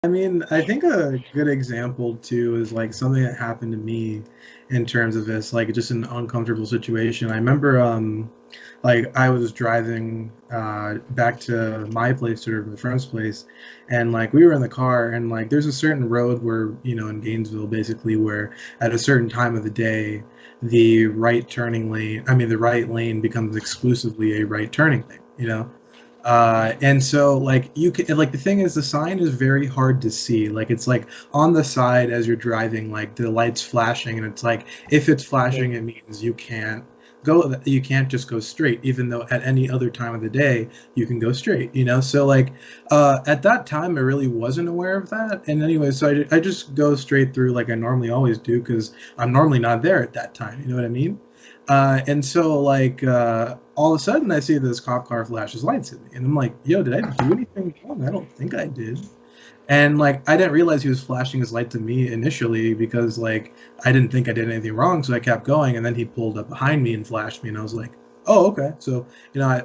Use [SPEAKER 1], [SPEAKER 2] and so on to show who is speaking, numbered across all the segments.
[SPEAKER 1] I mean, I think a good example too is like something that happened to me in terms of this, like just an uncomfortable situation. I remember, like I was driving back to my place or my friend's place, and like we were in the car, and like there's a certain road where in Gainesville, basically, where at a certain time of the day, the right lane becomes exclusively a right turning lane. And so like you can like the thing is the sign is very hard to see. Like it's like on the side as you're driving, like the light's flashing, and it's like if it's flashing, it means you can't just go straight, even though at any other time of the day you can go straight. So like at that time I really wasn't aware of that. And anyway, so I just go straight through like I normally always do because I'm normally not there at that time. You know what I mean? And so like all of a sudden I see this cop car flashes lights at me, and I'm like, "Yo, did I do anything wrong? I don't think I did." And like I didn't realize he was flashing his light to me initially because like I didn't think I did anything wrong, so I kept going, and then he pulled up behind me and flashed me, and I was like, "Oh, okay." So I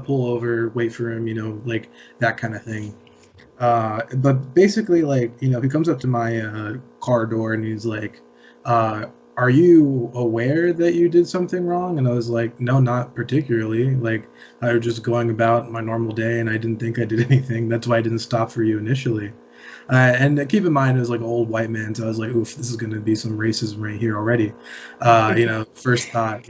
[SPEAKER 1] pull over, wait for him, like that kind of thing. But basically, like, he comes up to my car door and he's like, are you aware that you did something wrong? And I was like, no, not particularly. Like, I was just going about my normal day and I didn't think I did anything. That's why I didn't stop for you initially. And keep in mind, it was like an old white man, so I was like, oof, this is going to be some racism right here already. First thought.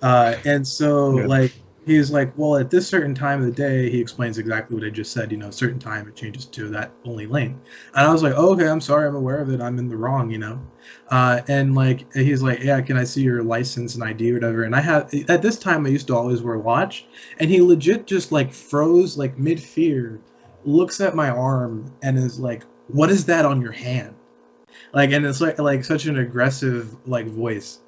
[SPEAKER 1] And so,
[SPEAKER 2] Yeah.
[SPEAKER 1] like, he's like, well, at this certain time of the day, he explains exactly what I just said. A certain time it changes to that only lane. And I was like, oh, okay, I'm sorry, I'm aware of it. I'm in the wrong. And like, he's like, yeah, can I see your license and ID or whatever? And at this time, I used to always wear a watch. And he legit just like froze, like mid fear, looks at my arm and is like, what is that on your hand? Like, and it's like such an aggressive like voice.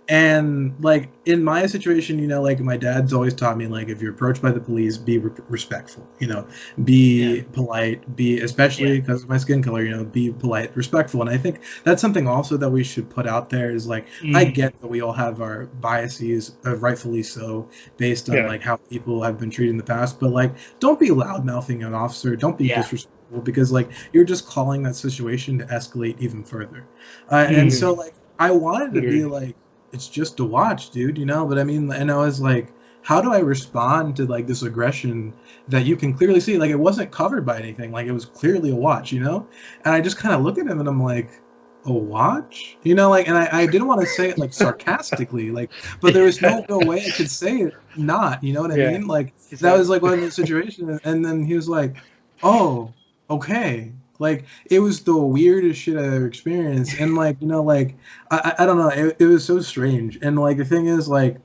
[SPEAKER 1] And like in my situation, like my dad's always taught me, like, if you're approached by the police, be respectful,
[SPEAKER 3] Yeah.
[SPEAKER 1] be polite, be,
[SPEAKER 3] Yeah.
[SPEAKER 1] especially because of my skin color, be polite, respectful. And I think that's something also that we should put out there is like, I
[SPEAKER 3] Mm.
[SPEAKER 1] get that we all have our biases, rightfully so, based on
[SPEAKER 2] Yeah.
[SPEAKER 1] like how people have been treated in the past, but like, don't be loud mouthing an officer, don't be
[SPEAKER 3] Yeah.
[SPEAKER 1] disrespectful, because like you're just calling that situation to escalate even further. And
[SPEAKER 3] Mm.
[SPEAKER 1] so like I wanted to be
[SPEAKER 2] Agreed.
[SPEAKER 1] like, it's just a watch, dude. But I mean, and I was like, how do I respond to like this aggression that you can clearly see? Like, it wasn't covered by anything. Like, it was clearly a watch. And I just kind of look at him and I'm like, a watch? Like, and I didn't want to say it like sarcastically, like, but there was no real way I could say it not, you know what I
[SPEAKER 2] Yeah.
[SPEAKER 1] mean? Like, that was like
[SPEAKER 2] Exactly.
[SPEAKER 1] one of the situations. And then he was like, oh, okay. Like, it was the weirdest shit I ever experienced. And like, like, I don't know. It was so strange. And like the thing is, like,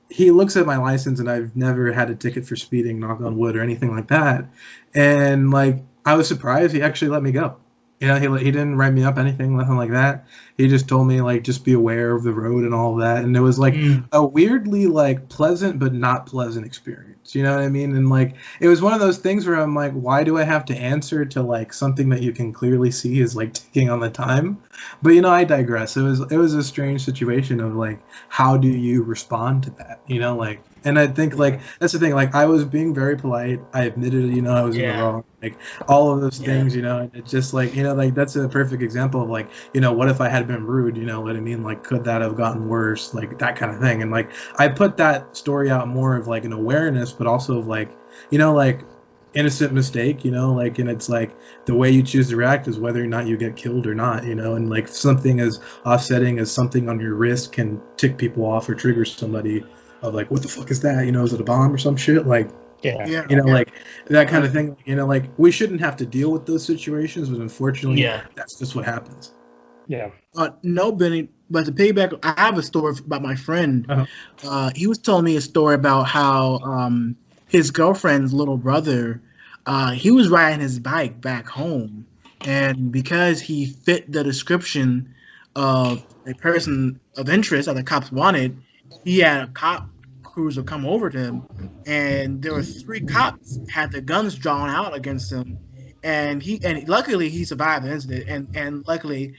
[SPEAKER 1] he looks at my license, and I've never had a ticket for speeding, knock on wood, or anything like that. And like, I was surprised he actually let me go. He didn't write me up anything, nothing like that. He just told me like just be aware of the road and all of that. And it was like
[SPEAKER 3] Mm.
[SPEAKER 1] a weirdly like pleasant but not pleasant experience. You know what I mean? And like it was one of those things where I'm like, why do I have to answer to like something that you can clearly see is like ticking on the time? But I digress. It was a strange situation of like, how do you respond to that? Like, and I think
[SPEAKER 2] Yeah.
[SPEAKER 1] like that's the thing. Like, I was being very polite. I admitted, I was in the
[SPEAKER 3] Yeah.
[SPEAKER 1] wrong. Like, all of those
[SPEAKER 3] Yeah.
[SPEAKER 1] things. And it's just like, like that's a perfect example of like, what if I had been rude? What I mean? Like, could that have gotten worse? Like that kind of thing. And like, I put that story out more of like an awareness, but also of like, like innocent mistake. Like, and it's like the way you choose to react is whether or not you get killed or not. And like something as offsetting as something on your wrist can tick people off or trigger somebody of like, what the fuck is that? Is it a bomb or some shit? Like,
[SPEAKER 2] Yeah.
[SPEAKER 4] Yeah,
[SPEAKER 1] like that kind
[SPEAKER 4] uh,
[SPEAKER 1] of thing. Like, we shouldn't have to deal with those situations, but unfortunately,
[SPEAKER 3] Yeah.
[SPEAKER 1] that's just what happens.
[SPEAKER 2] Yeah.
[SPEAKER 4] no, Benny. But to piggyback, I have a story about my friend.
[SPEAKER 1] Uh-huh.
[SPEAKER 4] He was telling me a story about how his girlfriend's little brother, he was riding his bike back home, and because he fit the description of a person of interest that the cops wanted, he had a cop cruiser come over to him, and there were three cops had their guns drawn out against him, and luckily he survived the incident, and luckily,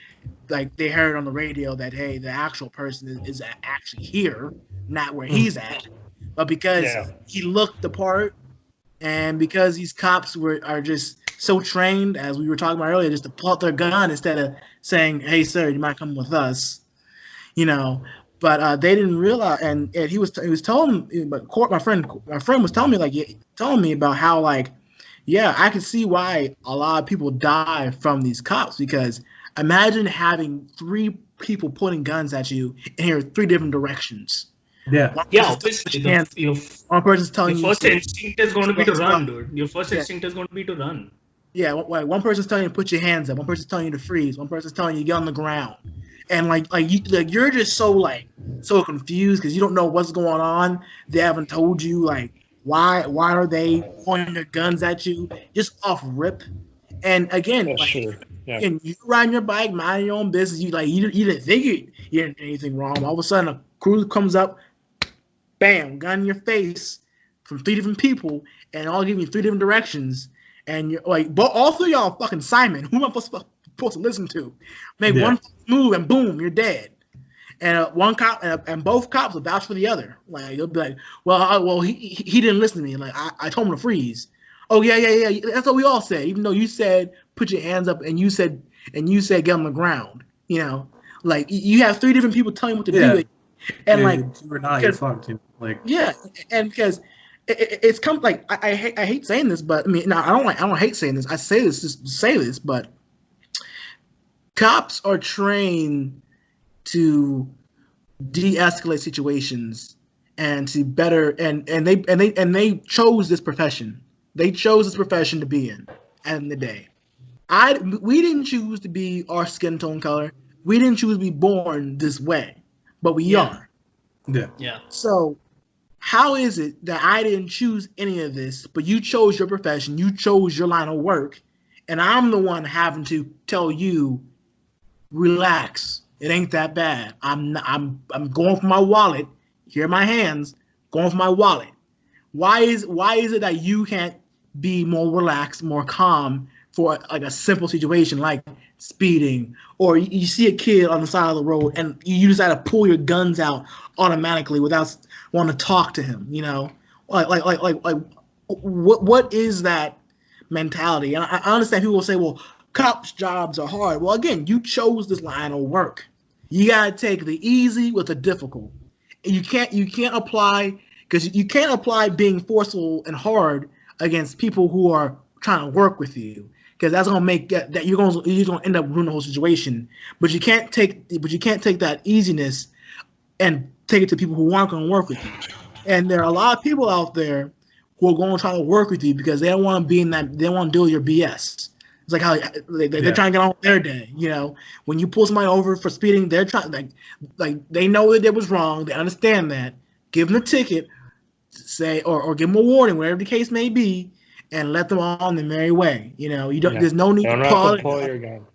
[SPEAKER 4] like, they heard on the radio that, hey, the actual person is actually here, not where
[SPEAKER 1] Mm.
[SPEAKER 4] he's at. But because
[SPEAKER 2] Yeah.
[SPEAKER 4] he looked the part, and because these cops are just so trained, as we were talking about earlier, just to pull out their gun instead of saying, "Hey, sir, you might come with us," you know. But they didn't realize, and he was telling me, but my friend was telling me telling me about how like, yeah, I can see why a lot of people die from these cops, because imagine having three people pointing guns at you and hear three different directions.
[SPEAKER 1] Yeah.
[SPEAKER 2] Yeah, obviously.
[SPEAKER 4] One person's telling
[SPEAKER 2] your
[SPEAKER 4] you
[SPEAKER 2] first instinct is going to be to run, dude. Your first
[SPEAKER 4] Yeah.
[SPEAKER 2] instinct is going to be to run.
[SPEAKER 4] Yeah, one person's telling you to put your hands up. One person's telling you to freeze. One person's telling you to get on the ground. And you're just so confused because you don't know what's going on. They haven't told you like why are they pointing their guns at you just off rip. And again,
[SPEAKER 3] Yeah, sure. Yeah.
[SPEAKER 4] and you riding your bike, minding your own business. You didn't think you didn't do anything wrong. All of a sudden, a cruiser comes up, bam, gun in your face from three different people, and all giving you three different directions. And you're like, but all three of y'all are fucking Simon. Who am I supposed to listen to? Make one move and boom, you're dead. And one cop and both cops will vouch for the other. Like they'll be like, well, he didn't listen to me. Like I told him to freeze. Oh yeah. That's what we all said. Even though you said put your hands up and you said get on the ground. You know, like you have three different people telling you what to do. And
[SPEAKER 1] yeah,
[SPEAKER 4] like
[SPEAKER 1] you or not, you're fucked. Like
[SPEAKER 4] and because it's come like I hate saying this, but I mean, no, I don't hate saying this. I say this just to say this, but cops are trained to de-escalate situations and to better and they chose this profession. They chose this profession to be in. At the end of the day, we didn't choose to be our skin tone color. We didn't choose to be born this way, but we are.
[SPEAKER 2] Yeah.
[SPEAKER 4] So how is it that I didn't choose any of this, but you chose your profession, you chose your line of work, and I'm the one having to tell you, relax, it ain't that bad. I'm going for my wallet. Here are my hands, going for my wallet. Why is it that you can't be more relaxed, more calm for like a simple situation like speeding, or you see a kid on the side of the road and you decide to pull your guns out automatically without wanting to talk to him? You know, what is that mentality? And I understand people will say, well, cops' jobs are hard. Well, again, you chose this line of work. You gotta take the easy with the difficult. And you can't apply being forceful and hard against people who are trying to work with you, because that's gonna make that you're gonna end up ruining the whole situation. But you can't take that easiness and take it to people who aren't gonna work with you. And there are a lot of people out there who are going to try to work with you because they don't want to be in that. They don't want to deal with your BS. It's like how they're trying to get on with their day. You know, when you pull somebody over for speeding, they're trying like they know that it was wrong. They understand that. Give them a ticket, say or give them a warning, whatever the case may be, and let them on their merry way. You know, you don't. Yeah. There's no need to
[SPEAKER 3] pull your gun.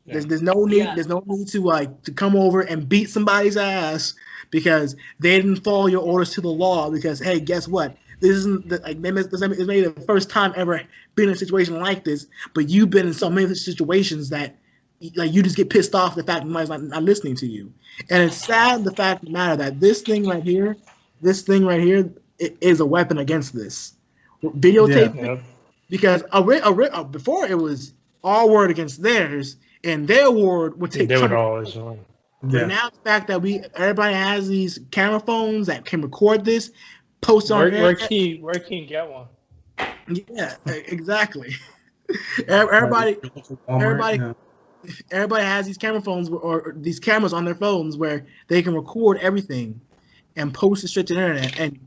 [SPEAKER 4] Yeah. There's no need. Yeah. There's no need to come over and beat somebody's ass because they didn't follow your orders to the law. Because hey, guess what? This isn't like this may be the first time ever been in a situation like this, but you've been in so many situations that like you just get pissed off the fact that somebody's not listening to you. And it's sad the fact of the matter that this thing right here is a weapon against this. Videotape because before it was our word against theirs, and their word would take.
[SPEAKER 3] They would always win.
[SPEAKER 4] But now the fact that everybody has these camera phones that can record this. Post on
[SPEAKER 3] where can you get one?
[SPEAKER 4] Yeah, exactly. Everybody has these camera phones or these cameras on their phones where they can record everything and post it straight to the internet. And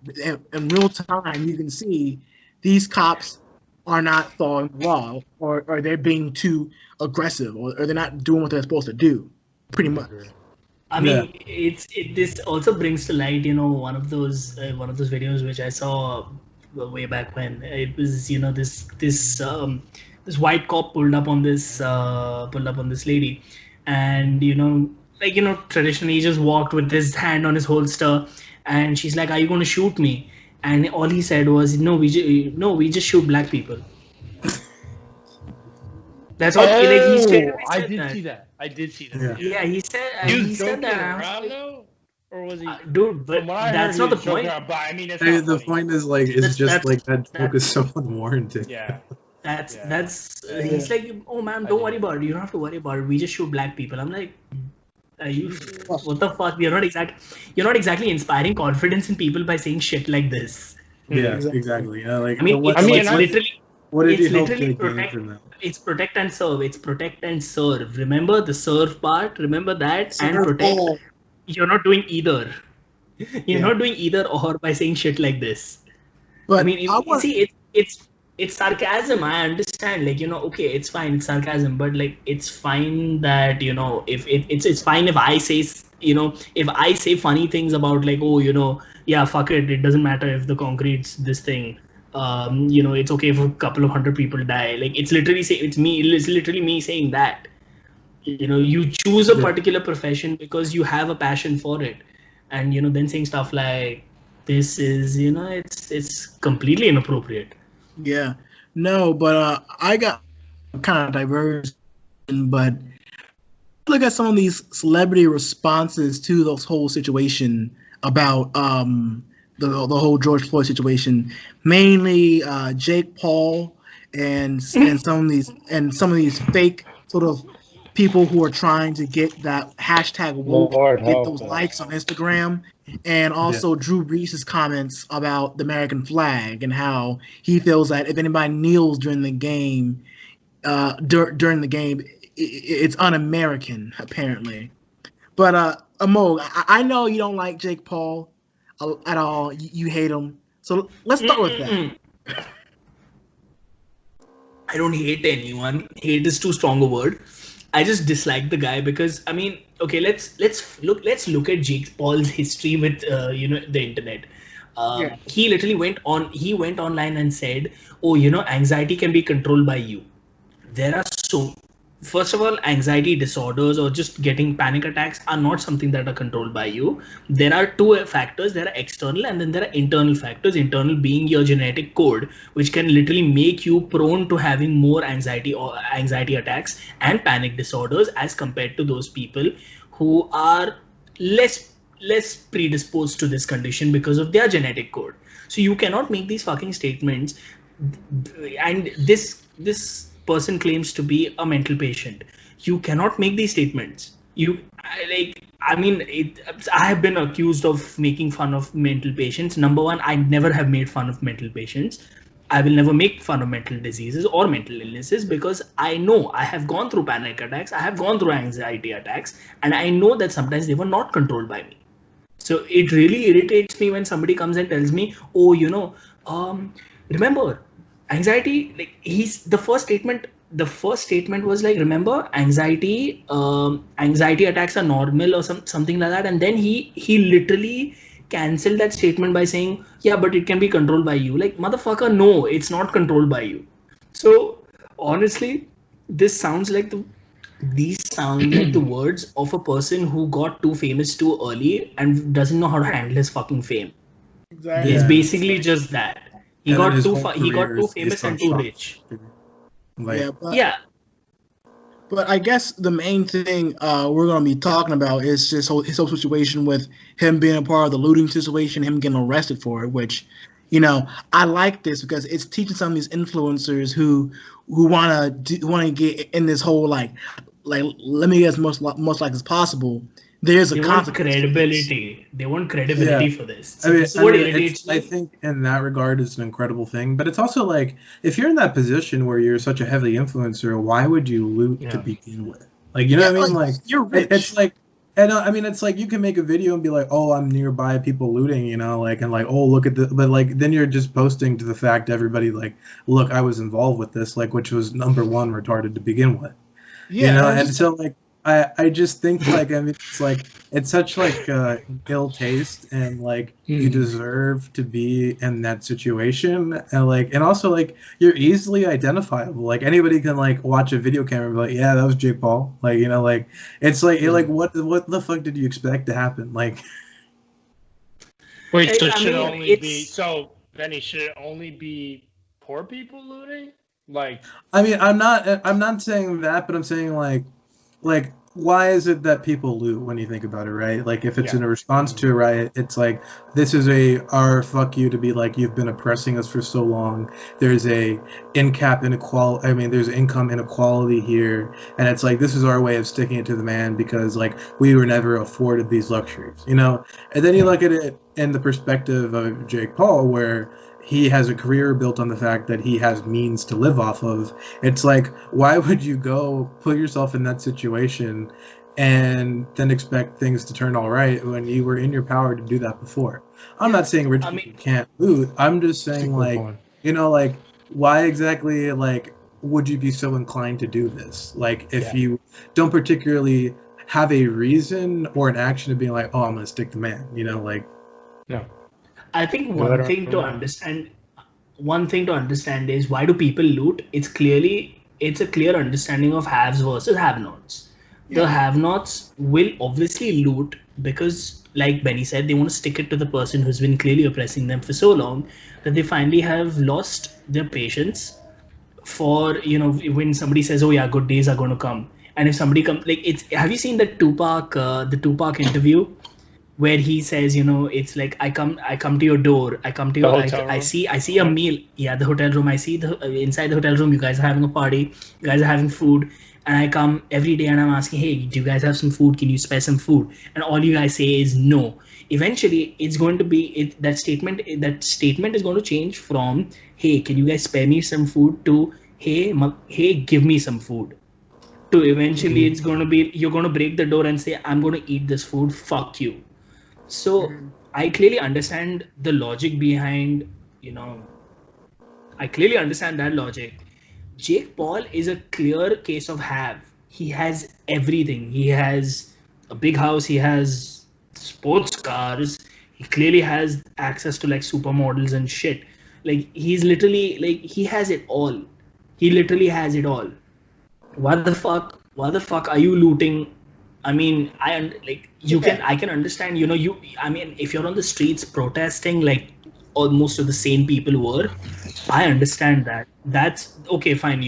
[SPEAKER 4] in real time, you can see these cops are not following the law, or they're being too aggressive, or they're not doing what they're supposed to do. Pretty much.
[SPEAKER 2] I mean, this also brings to light, you know, one of those videos which I saw way back when. It was, you know, this white cop pulled up on this lady, and traditionally he just walked with his hand on his holster, and she's like, "Are you going to shoot me?" And all he said was, "No, we just shoot black people." That's what he said.
[SPEAKER 3] I did see that.
[SPEAKER 2] Yeah, he said that.
[SPEAKER 3] Around, though? Or was he?
[SPEAKER 2] Dude, but that's not the point.
[SPEAKER 3] Around, but I mean,
[SPEAKER 1] the point is like it's just like that joke is so unwarranted.
[SPEAKER 3] Yeah.
[SPEAKER 2] That's he's like, oh man, don't worry about it. You don't have to worry about it. We just shoot black people. I'm like, are you what the fuck? You're not exactly inspiring confidence in people by saying shit like this.
[SPEAKER 1] Yeah, exactly. Like
[SPEAKER 2] I mean,
[SPEAKER 1] what,
[SPEAKER 2] it's literally
[SPEAKER 1] what did
[SPEAKER 2] it's
[SPEAKER 1] you hope
[SPEAKER 2] literally
[SPEAKER 1] to gain from that?
[SPEAKER 2] it's protect and serve. It's protect and serve. Remember the serve part. Remember that and protect. You're not doing either. You're not doing either or by saying shit like this.
[SPEAKER 4] But
[SPEAKER 2] I mean, see, it's sarcasm. I understand, like, okay, it's fine, it's sarcasm, but like, it's fine that if it's fine if I say, if I say funny things about like, oh, yeah, fuck it, it doesn't matter if the concrete's this thing. It's okay if a couple of 100 people die. Like, it's literally me saying that. You choose a particular profession because you have a passion for it, and then saying stuff like this is it's completely inappropriate.
[SPEAKER 4] Yeah, no, but I got kind of diverged, but look at some of these celebrity responses to this whole situation about the whole George Floyd situation, mainly Jake Paul and some of these fake sort of people who are trying to get that hashtag woke, get those likes on Instagram, and also Drew Brees' comments about the American flag and how he feels that if anybody kneels during the game, it's un-American apparently. But Amol, I know you don't like Jake Paul at all. You hate him. So let's start with that.
[SPEAKER 2] I don't hate anyone. Hate is too strong a word. I just dislike the guy because I mean, okay, let's look at Jake Paul's history with the internet. He literally went online and said, oh, anxiety can be controlled by you. There are first of all, anxiety disorders or just getting panic attacks are not something that are controlled by you. There are two factors. There are external and then there are internal factors. Internal being your genetic code, which can literally make you prone to having more anxiety attacks and panic disorders as compared to those people who are less predisposed to this condition because of their genetic code. So you cannot make these fucking statements. And this person claims to be a mental patient. You cannot make these statements. I have been accused of making fun of mental patients. Number one, I never have made fun of mental patients. I will never make fun of mental diseases or mental illnesses because I know I have gone through panic attacks, I have gone through anxiety attacks, and I know that sometimes they were not controlled by me. So it really irritates me when somebody comes and tells me, oh, remember, anxiety, like the first statement was like, remember, anxiety attacks are normal or something like that, and then he literally canceled that statement by saying, yeah, but it can be controlled by you. Like, motherfucker, no, it's not controlled by you. So honestly, these sound like the words of a person who got too famous too early and doesn't know how to handle his fucking fame.
[SPEAKER 4] Exactly.
[SPEAKER 2] It's basically just that. He got too famous and too rich.
[SPEAKER 4] But I guess the main thing we're going to be talking about is just his whole situation with him being a part of the looting situation, him getting arrested for it, which, I like this because it's teaching some of these influencers who want to get in this whole like let me get as much like as possible. There's a
[SPEAKER 2] credibility. They want credibility for this. So
[SPEAKER 1] I think in that regard, it's an incredible thing. But it's also like, if you're in that position where you're such a heavy influencer, why would you loot to begin with? Like, you know what I mean? Like,
[SPEAKER 4] you're rich.
[SPEAKER 1] It's like, and I mean, it's like you can make a video and be like, oh, I'm nearby people looting, oh, look at this. But like, then you're just posting to the fact everybody like, look, I was involved with this, like, which was number one retarded to begin with. And so like, I just think like, I mean, it's like, it's such like ill taste, and like you deserve to be in that situation, and also like you're easily identifiable. Like anybody can like watch a video camera and be like, yeah, that was Jake Paul. Like, like it's like you're like, what the fuck did you expect to happen? Like,
[SPEAKER 3] wait, so Benny, should it only be poor people looting? Like,
[SPEAKER 1] I mean, I'm not saying that, but I'm saying like why is it that people loot when you think about it, right? Like if it's
[SPEAKER 3] Yeah.
[SPEAKER 1] in a response to a riot, it's like this is our fuck you to be like you've been oppressing us for so long. There's a there's income inequality here, and it's like this is our way of sticking it to the man because like we were never afforded these luxuries, you know? And then you look at it in the perspective of Jake Paul where he has a career built on the fact that he has means to live off of. It's like, why would you go put yourself in that situation and then expect things to turn all right when you were in your power to do that before? I'm not saying rich people can't loot. I'm just saying, like, like, why exactly, like, would you be so inclined to do this? Like, if you don't particularly have a reason or an action of being like, oh, I'm going to stick the man, like.
[SPEAKER 3] No.
[SPEAKER 2] I think one thing to understand is why do people loot? It's a clear understanding of haves versus have-nots. The have-nots will obviously loot because, like Benny said, they want to stick it to the person who's been clearly oppressing them for so long that they finally have lost their patience for, when somebody says, oh yeah, good days are going to come. And if somebody comes, like, have you seen the Tupac interview? Where he says, it's like I come to your door, I see a meal, the hotel room, I see inside the hotel room you guys are having a party, you guys are having food, and I come every day and I'm asking, hey, do you guys have some food, can you spare some food, and all you guys say is no. Eventually it's going to be that statement is going to change from, hey, can you guys spare me some food, to hey, give me some food, to eventually it's going to be, you're going to break the door and say, I'm going to eat this food, fuck you. So I clearly understand the logic behind, I clearly understand that logic. Jake Paul is a clear case of have. He has everything. He has a big house. He has sports cars. He clearly has access to like supermodels and shit. Like he's literally like, he has it all. He literally has it all. Why the fuck are you looting? I mean, I can understand, if you're on the streets protesting like most of the sane people were, I understand that. That's okay, fine,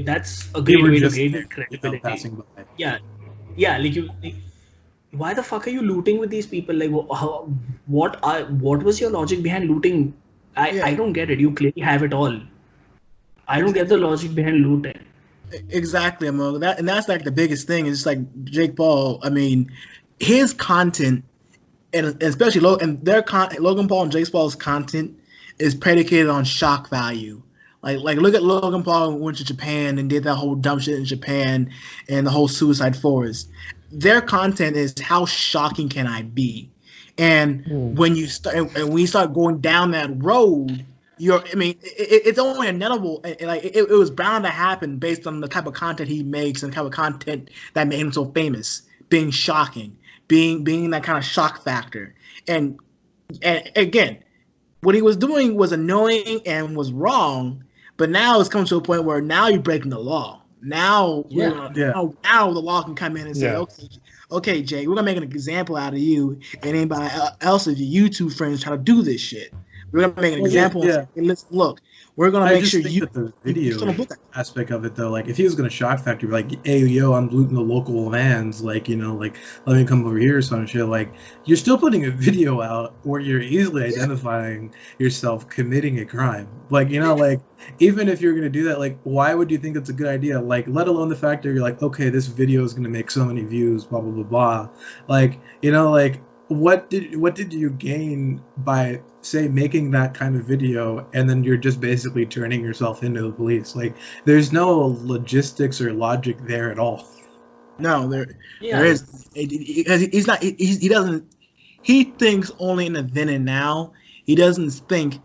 [SPEAKER 2] that's a great way to gain credibility. Yeah, why the fuck are you looting with these people? Like, what was your logic behind looting? I don't get it. You clearly have it all. I don't get the logic behind looting.
[SPEAKER 4] Exactly, Amog. That's like the biggest thing. Is like Jake Paul. I mean, his content, and especially Logan Paul and Jake Paul's content is predicated on shock value. Like look at Logan Paul went to Japan and did that whole dumb shit in Japan and the whole Suicide Forest. Their content is how shocking can I be, and when you start going down that road. It's only inevitable. Like it was bound to happen based on the type of content he makes and the type of content that made him so famous, being shocking, being that kind of shock factor. And again, what he was doing was annoying and was wrong, but now it's come to a point where now you're breaking the law. Now, now the law can come in and say, okay, Jay, we're gonna make an example out of you and anybody else of your YouTube friends try to do this shit. We're gonna make an example. And let's look. We're gonna make sure you.
[SPEAKER 1] The video aspect of it, though, like if he was gonna shock factor, like, hey, yo, I'm looting the local vans, like let me come over here or some shit. Like you're still putting a video out where you're easily identifying yourself committing a crime. Like like even if you're gonna do that, like why would you think it's a good idea? Like let alone the fact that you're like, okay, this video is gonna make so many views, blah blah blah blah. Like like. What did you gain by, say, making that kind of video and then you're just basically turning yourself into the police? Like there's no logistics or logic there at all.
[SPEAKER 4] No, there is. He's not. He doesn't. He thinks only in the then and now. He doesn't think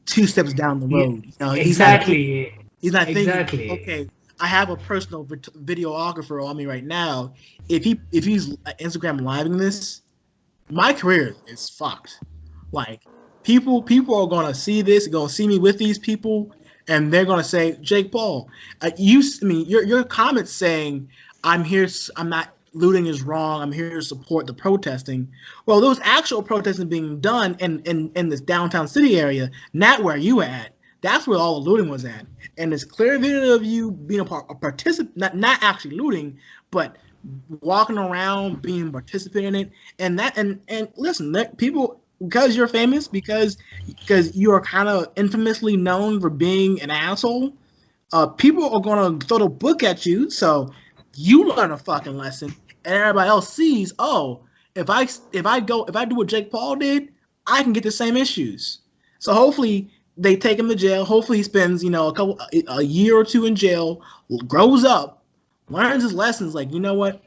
[SPEAKER 4] 2 steps down the road. He's not thinking, okay, I have a personal videographer on me right now. If he's Instagram living this, my career is fucked. Like people are gonna see this, gonna see me with these people, and they're gonna say, Jake Paul, your comments saying I'm here, I'm not looting is wrong, I'm here to support the protesting. Well, there was actual protesting being done in this downtown city area, not where you at. That's where all the looting was at. And there's clear video of you being a participant, not actually looting, but walking around, being a participant in it. And listen, people, because you're famous, because you are kind of infamously known for being an asshole, people are gonna throw the book at you. So you learn a fucking lesson, and everybody else sees, oh, if I do what Jake Paul did, I can get the same issues. So hopefully they take him to jail. Hopefully he spends, a year or two in jail, grows up, learns his lessons. Like, you know what?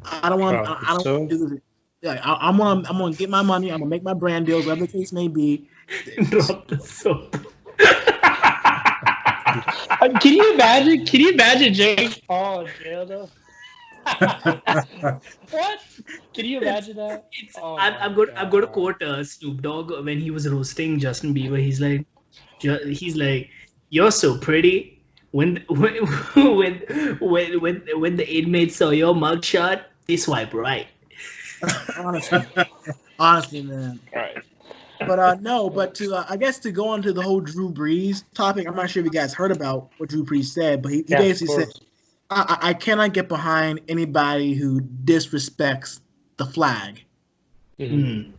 [SPEAKER 4] I don't want to do this. Yeah, I'm gonna get my money. I'm gonna make my brand deals, whatever the case may be.
[SPEAKER 2] Drop the soap.
[SPEAKER 3] Can you imagine? Can you imagine Jake Paul in jail though? What? Can you imagine that?
[SPEAKER 2] I'm going to quote Snoop Dogg when he was roasting Justin Bieber. He's like, "You're so pretty. When the inmates saw your mugshot, they swipe right."
[SPEAKER 4] Honestly, man.
[SPEAKER 3] Right.
[SPEAKER 4] But no, but I guess to go on to the whole Drew Brees topic, I'm not sure if you guys heard about what Drew Brees said, but he basically said, I cannot get behind anybody who disrespects the flag.
[SPEAKER 2] Mm-hmm.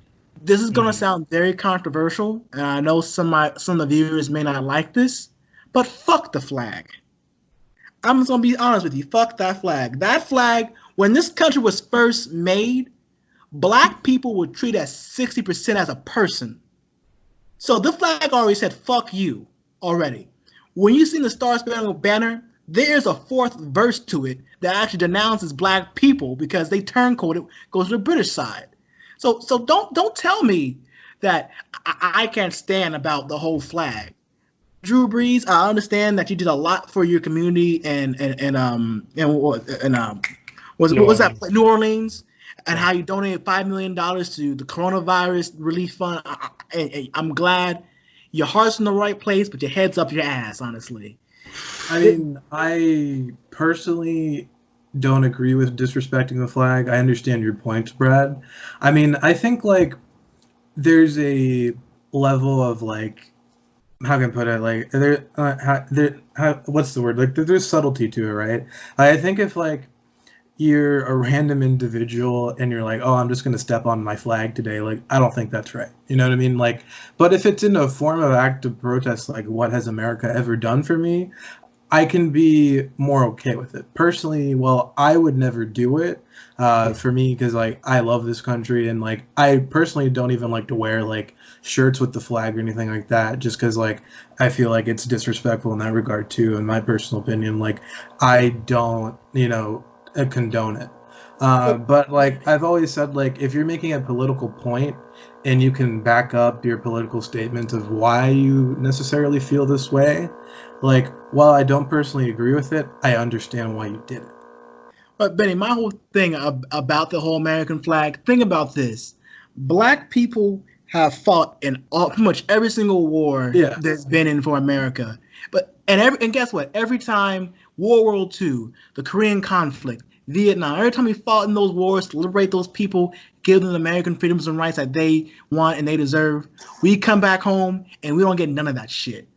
[SPEAKER 4] This is going to sound very controversial, and I know some of the viewers may not like this, but fuck the flag. I'm just going to be honest with you. Fuck that flag. That flag, when this country was first made, black people were treated as 60% as a person. So the flag already said, fuck you already. When you see the Star Spangled Banner, there's a fourth verse to it that actually denounces black people because they turncoated, goes to the British side. So don't tell me that I can't stand about the whole flag. Drew Brees, I understand that you did a lot for your community and what was that, New Orleans, and how you donated $5 million to the coronavirus relief fund. I'm glad your heart's in the right place, but your head's up your ass, honestly.
[SPEAKER 1] I mean, I personally don't agree with disrespecting the flag. I understand your points, Brad. I mean, I think, like, there's a level of, like, how can I put it? Like, what's the word? Like, there's subtlety to it, right? I think if, like, you're a random individual and you're like, oh, I'm just going to step on my flag today, like, I don't think that's right. You know what I mean? Like, but if it's in a form of active protest, like, what has America ever done for me? I can be more okay with it. Personally, well, I would never do it for me because, like, I love this country and, like, I personally don't even like to wear, like, shirts with the flag or anything like that just because, like, I feel like it's disrespectful in that regard, too, in my personal opinion. Like, I don't, condone it. But, like, I've always said, like, if you're making a political point and you can back up your political statement of why you necessarily feel this way, like, while I don't personally agree with it, I understand why you did it.
[SPEAKER 4] But Benny, my whole thing about the whole American flag, think about this. Black people have fought in pretty much every single war that's been in for America. And guess what? Every time, World War II, the Korean conflict, Vietnam, every time we fought in those wars to liberate those people, give them the American freedoms and rights that they want and they deserve, we come back home and we don't get none of that shit.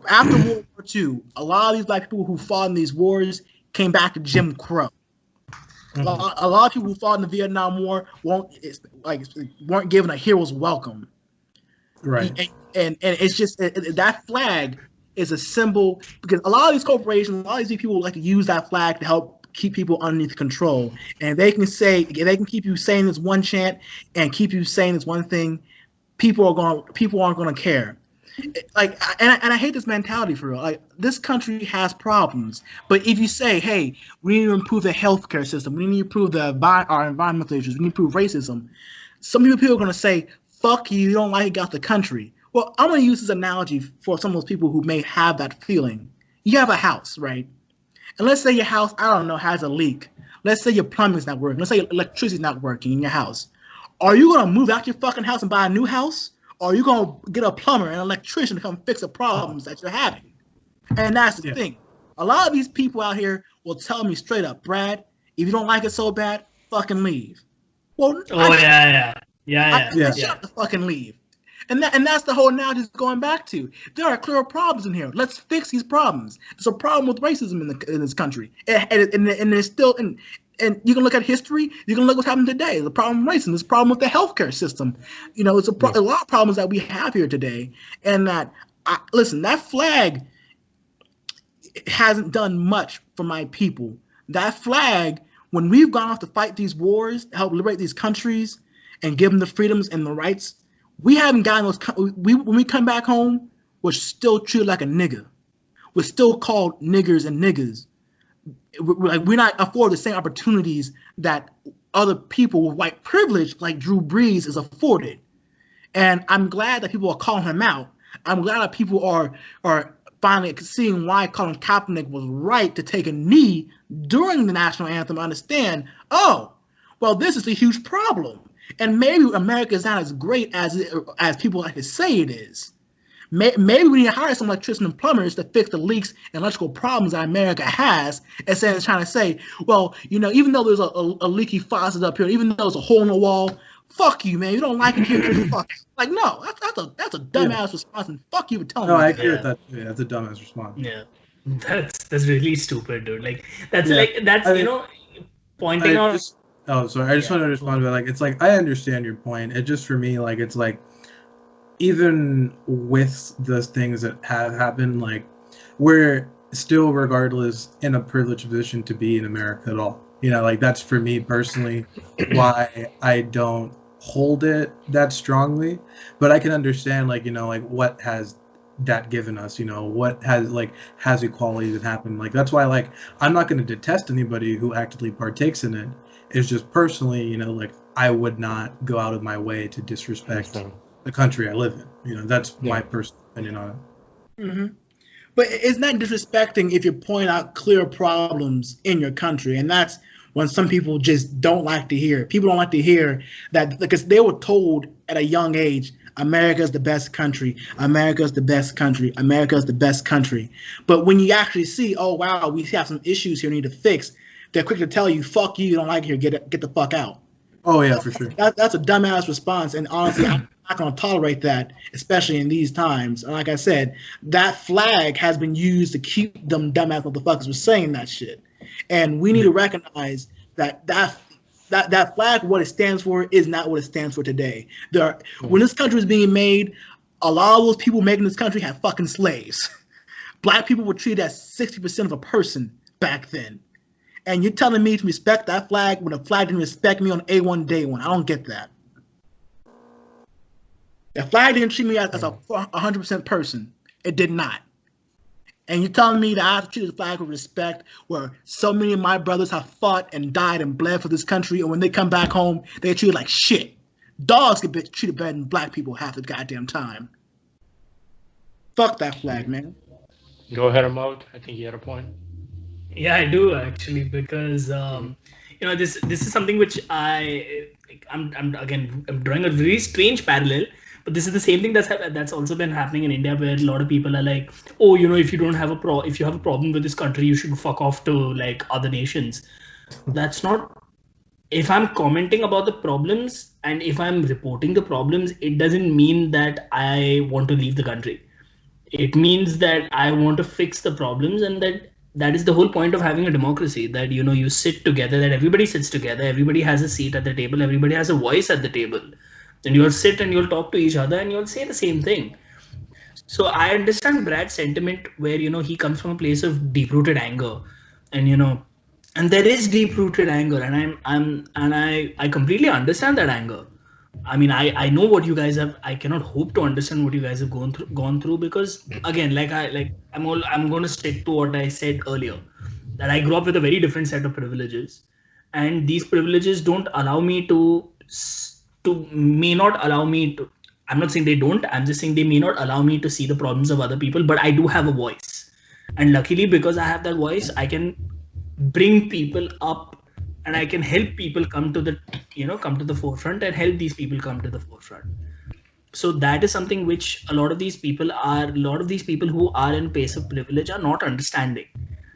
[SPEAKER 4] After World War II, a lot of these black people who fought in these wars came back to Jim Crow. Mm-hmm. A lot of people who fought in the Vietnam War weren't given a hero's welcome.
[SPEAKER 1] Right.
[SPEAKER 4] And it's just that flag is a symbol because a lot of these corporations, a lot of these people like to use that flag to help keep people underneath control. And they can keep you saying this one chant and keep you saying this one thing, people aren't going to care. Like, and I hate this mentality for real. Like, this country has problems, but if you say, "Hey, we need to improve the healthcare system, we need to improve our environmental issues, we need to improve racism," some people are going to say, "Fuck you, you don't like out the country." Well, I'm going to use this analogy for some of those people who may have that feeling. You have a house, right? And let's say your house, I don't know, has a leak. Let's say your plumbing's not working. Let's say your electricity's not working in your house. Are you going to move out your fucking house and buy a new house? Or are you going to get a plumber and an electrician to come fix the problems that you're having? And that's the thing. A lot of these people out here will tell me straight up, Brad, if you don't like it so bad, fucking leave. Well,
[SPEAKER 2] yeah.
[SPEAKER 4] Shut the fucking leave. And that's the whole analogy going back to. There are clear problems in here. Let's fix these problems. There's a problem with racism in this country, and there's still and you can look at history. You can look what's happening today. There's a problem with racism. There's a problem with the healthcare system. You know, it's a lot of problems that we have here today. And listen, that flag hasn't done much for my people. That flag, when we've gone off to fight these wars, to help liberate these countries, and give them the freedoms and the rights, we haven't gotten those. When we come back home, we're still treated like a nigger. We're still called niggers and niggas. We're not afforded the same opportunities that other people with white privilege, like Drew Brees, is afforded. And I'm glad that people are calling him out. I'm glad that people are finally seeing why Colin Kaepernick was right to take a knee during the national anthem. Understand? Oh, well, this is a huge problem. And maybe America is not as great as people like to say it is. Maybe we need to hire some electricians and plumbers to fix the leaks and electrical problems that America has, instead of trying to say, well, you know, even though there's a leaky faucet up here, even though there's a hole in the wall, fuck you, man. You don't like it here. Fuck. Like, no, that's a dumbass response, and fuck you for telling me.
[SPEAKER 1] No, I agree with that. Yeah, that's a dumbass response.
[SPEAKER 2] Yeah, that's really stupid, dude. Like, you know, pointing out.
[SPEAKER 1] I just wanted to respond to that. Like, it's like, I understand your point. It just, for me, like, it's like, even with the things that have happened, like, we're still, regardless, in a privileged position to be in America at all. You know, like, that's, for me personally, why I don't hold it that strongly. But I can understand, like, you know, like, what has that given us, you know, what has equality that happened. Like, that's why, like, I'm not going to detest anybody who actively partakes in it. It's just personally, you know, like, I would not go out of my way to disrespect the country I live in. You know, that's my personal opinion on it.
[SPEAKER 4] Mm-hmm. But it's not disrespecting if you point out clear problems in your country. And that's when some people just don't like to hear. People don't like to hear that, because they were told at a young age, America's the best country. America's the best country. America's the best country. But when you actually see, oh, wow, we have some issues here we need to fix, they're quick to tell you, fuck you don't like it here, get the fuck out.
[SPEAKER 1] Oh, yeah, for sure.
[SPEAKER 4] That's a dumbass response. And honestly, I'm not going to tolerate that, especially in these times. And like I said, that flag has been used to keep them dumbass motherfuckers from saying that shit. And we need to recognize that flag, what it stands for, is not what it stands for today. When this country was being made, a lot of those people making this country had fucking slaves. Black people were treated as 60% of a person back then. And you're telling me to respect that flag when the flag didn't respect me on A1 day one. I don't get that. The flag didn't treat me as a 100% person. It did not. And you're telling me that I have to treat the flag with respect, where so many of my brothers have fought and died and bled for this country, and when they come back home, they're treated like shit. Dogs get treated better than black people half the goddamn time. Fuck that flag, man.
[SPEAKER 3] Go ahead, Amod. I think you had a point.
[SPEAKER 2] Yeah, I do actually, because you know, this is something which I'm drawing a very strange parallel, but this is the same thing that's also been happening in India, where a lot of people are like, oh, you know, if you have a problem with this country, you should fuck off to like other nations. That's not. If I'm commenting about the problems and if I'm reporting the problems, it doesn't mean that I want to leave the country. It means that I want to fix the problems, and that is the whole point of having a democracy, that, you know, you sit together, that everybody sits together, everybody has a seat at the table, everybody has a voice at the table, and you'll sit and you'll talk to each other and you'll say the same thing. So I understand Brad's sentiment, where, you know, he comes from a place of deep-rooted anger, and, you know, and there is deep-rooted anger, and I completely understand that anger. I mean, I know what you guys have. I cannot hope to understand what you guys have gone through, because again, I'm going to stick to what I said earlier, that I grew up with a very different set of privileges, and these privileges don't allow me may not allow me to. I'm not saying they don't. I'm just saying they may not allow me to see the problems of other people. But I do have a voice, and luckily, because I have that voice, I can bring people up. And I can help people come to the forefront, and help these people come to the forefront. So that is something which a lot of these people who are in place of privilege are not understanding.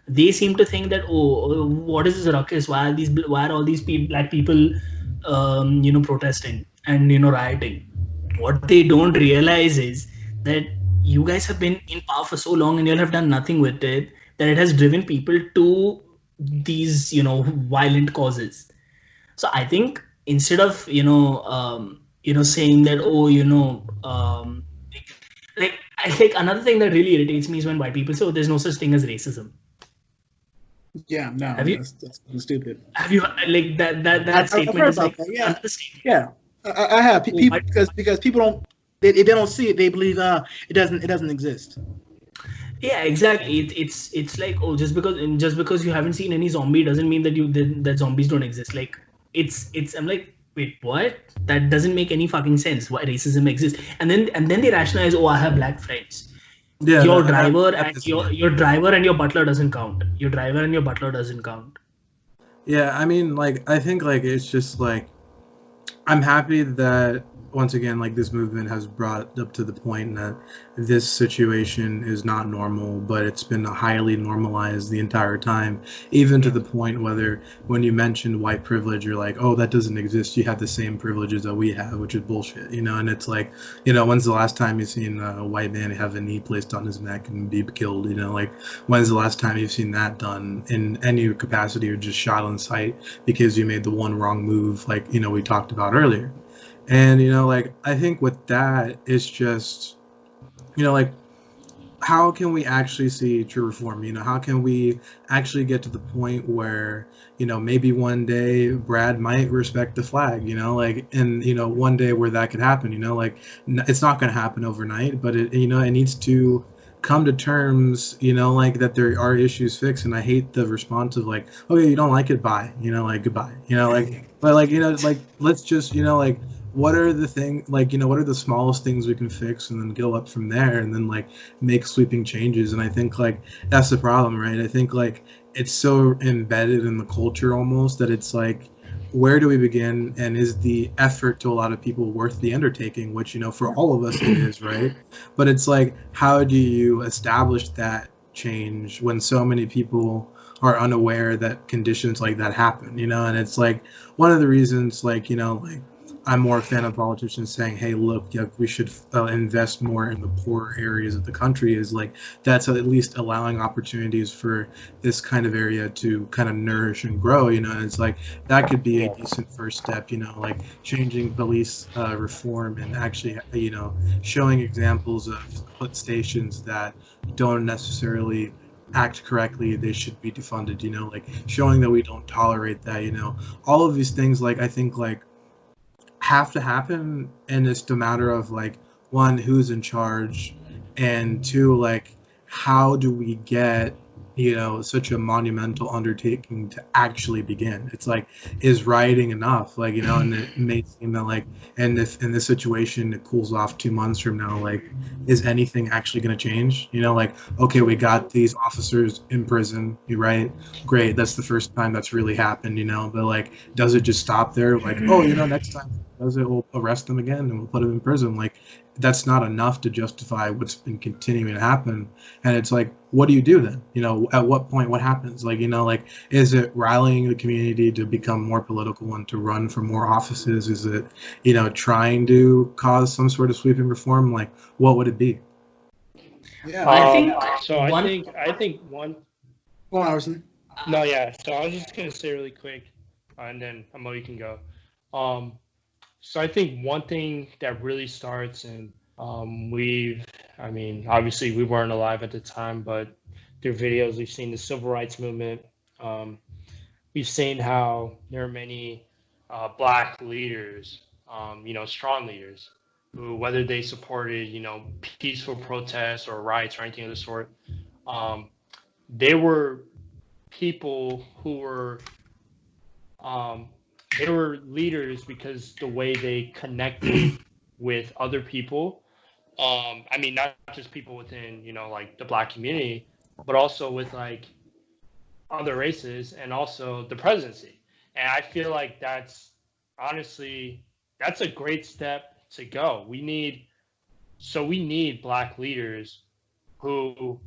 [SPEAKER 2] They seem to think that, oh, what is this ruckus? Why are all these black people, protesting and, rioting? what they don't realize is that you guys have been in power for so long and you all have done nothing with it, that it has driven people to these, violent causes. So I think instead of, saying that, oh, like, I think another thing that really irritates me is when white people say, oh, there's no such thing as racism.
[SPEAKER 4] Yeah, no,
[SPEAKER 2] Have you
[SPEAKER 4] that's stupid.
[SPEAKER 2] have you like that
[SPEAKER 4] I've
[SPEAKER 2] statement
[SPEAKER 4] heard
[SPEAKER 2] is
[SPEAKER 4] about
[SPEAKER 2] like
[SPEAKER 4] that. Yeah,
[SPEAKER 2] another statement.
[SPEAKER 4] yeah, I have
[SPEAKER 2] Oh,
[SPEAKER 4] people because people don't they don't see it. They believe it doesn't exist.
[SPEAKER 2] Yeah, exactly. It's like, oh, just because you haven't seen any zombie doesn't mean that zombies don't exist. Like, it's I'm like, wait, what? That doesn't make any fucking sense. Why racism exists? And then they rationalize, oh, I have black friends.
[SPEAKER 1] Yeah,
[SPEAKER 2] Your
[SPEAKER 1] that-
[SPEAKER 2] driver
[SPEAKER 1] that
[SPEAKER 2] and
[SPEAKER 1] is-
[SPEAKER 2] your driver and your butler doesn't count. Your driver and your butler doesn't count.
[SPEAKER 1] Yeah, I mean, like, I think, like, it's just, like, I'm happy that, once again, like, this movement has brought up to the point that this situation is not normal, but it's been highly normalized the entire time, even to the point whether, when you mentioned white privilege, you're like, oh, that doesn't exist. You have the same privileges that we have, which is bullshit, and it's like, when's the last time you've seen a white man have a knee placed on his neck and be killed, like, when's the last time you've seen that done in any capacity or just shot on sight because you made the one wrong move, like, we talked about earlier. And, like, I think with that, it's just, like, how can we actually see true reform? How can we actually get to the point where, maybe one day Brad might respect the flag, like, and, one day where that could happen, like, it's not going to happen overnight, but it needs to come to terms, like, that there are issues fixed. And I hate the response of like, okay, you don't like it, bye, like, goodbye, like, but like, like, let's just, like, what are the thing, like, what are the smallest things we can fix, and then go up from there, and then, like, make sweeping changes. And I think, like, that's the problem, right? I think, like, it's so embedded in the culture almost that it's like, where do we begin, and is the effort to a lot of people worth the undertaking, which, for all of us it is, right? But it's like, how do you establish that change when so many people are unaware that conditions like that happen, and it's like, one of the reasons, like, like, I'm more a fan of politicians saying, hey, look, we should invest more in the poor areas of the country, is like, that's at least allowing opportunities for this kind of area to kind of nourish and grow, and it's like, that could be a decent first step, like, changing police reform, and actually, showing examples of put stations that don't necessarily act correctly, they should be defunded, like, showing that we don't tolerate that, all of these things, like, I think, like, have to happen, and it's a matter of, like, one, who's in charge, and two, like, how do we get such a monumental undertaking to actually begin? It's like, is rioting enough? Like, and it may seem that, like, and if in this situation it cools off 2 months from now, like, is anything actually going to change? Like, okay, we got these officers in prison, right? Great, that's the first time that's really happened, but, like, does it just stop there? Like, oh, next time does it, we'll arrest them again and we'll put them in prison. Like, that's not enough to justify what's been continuing to happen. And it's like, what do you do then? At what point, what happens? Like, like, is it rallying the community to become more political and to run for more offices? Is it, trying to cause some sort of sweeping reform? Like, what would it be?
[SPEAKER 4] Yeah,
[SPEAKER 2] I think
[SPEAKER 3] So
[SPEAKER 2] one.
[SPEAKER 3] I think one.
[SPEAKER 4] Go on, Arson.
[SPEAKER 3] No, yeah. So I was just gonna say really quick, and then Amo, you can go. So I think one thing that really starts, and I mean, obviously we weren't alive at the time, but through videos we've seen the civil rights movement. We've seen how there are many black leaders, strong leaders, who, whether they supported, peaceful protests or riots or anything of the sort, they were people who were they were leaders because the way they connected with other people. I mean, not just people within, like the black community, but also with, like, other races, and also the presidency. And I feel like that's a great step to go. We need black leaders who,